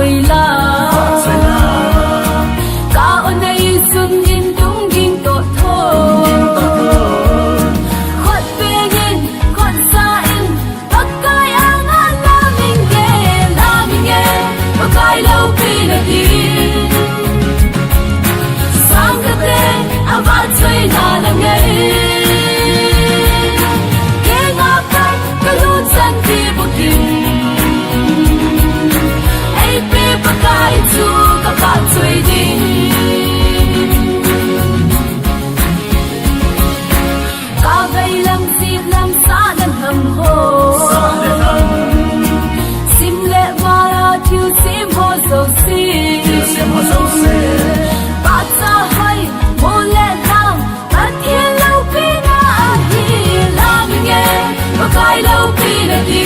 醉啦，cả ôn này xuân in đúng ging tổ thô, khuất về in khuất xa in, bắc cai ang an la mình nghe, bắc cai lâu pi là đi, sang cái tên à vắt chơi là nghe. Chu các bạn chơi đi, cả vây làm dịp làm xa lần hầm hồ, sim lệ hoa ra thiếu sim hồ dầu xi, bát ra hay mô lệ thang, bát thiên lâu pi na hi, la mình nghe và cái lâu pi là đi.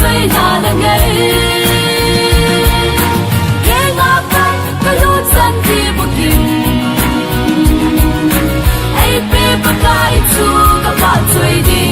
Chơi là ngày nghe ngã bay cái lối chân đi một kim ai biết bao cái chu các bạn chơi đi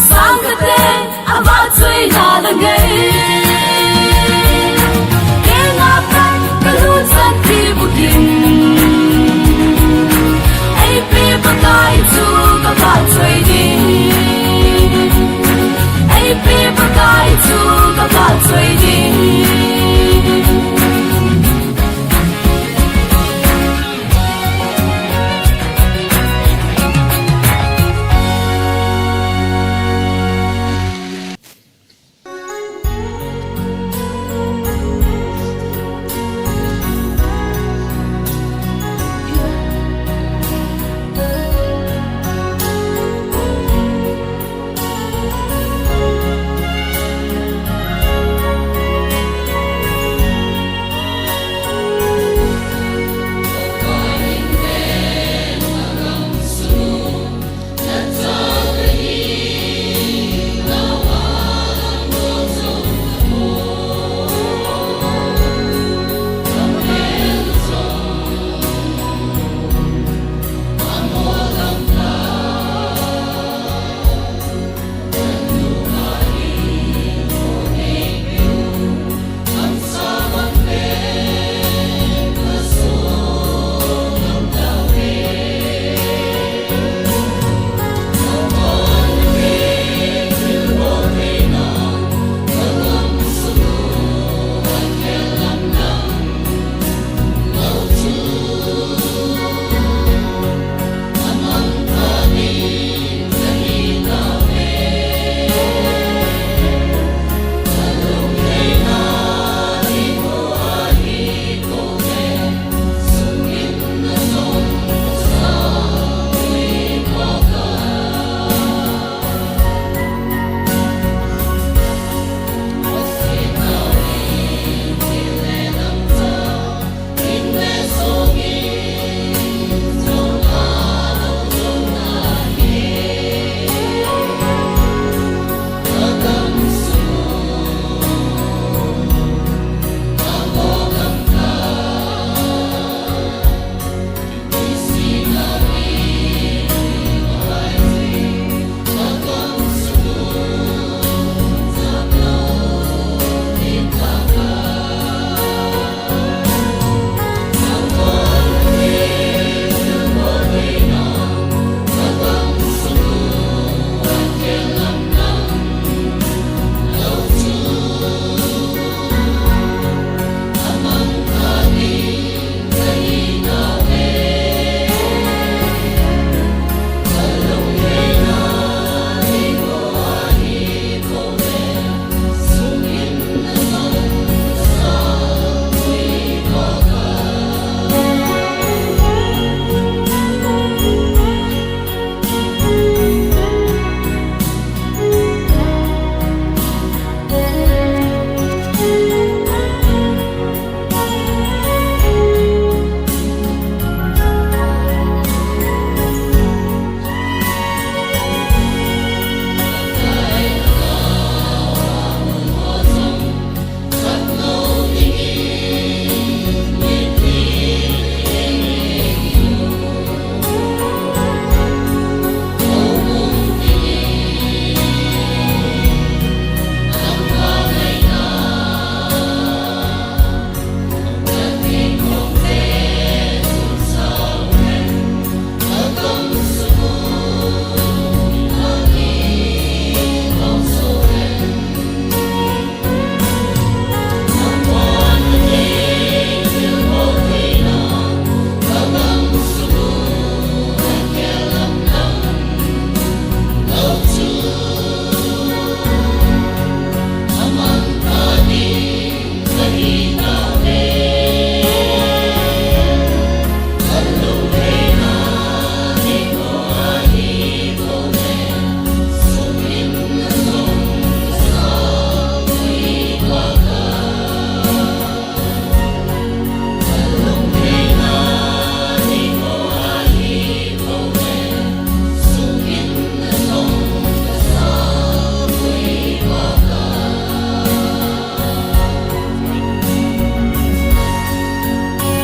sang cái tên à vắt chơi là ngày nghe ngã bay cái lối chân đi một kim ai biết bao cái chu các bạn chơi đi ai biết bao cái chu các bạn chơi đi.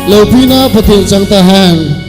Leupina patil chang ta han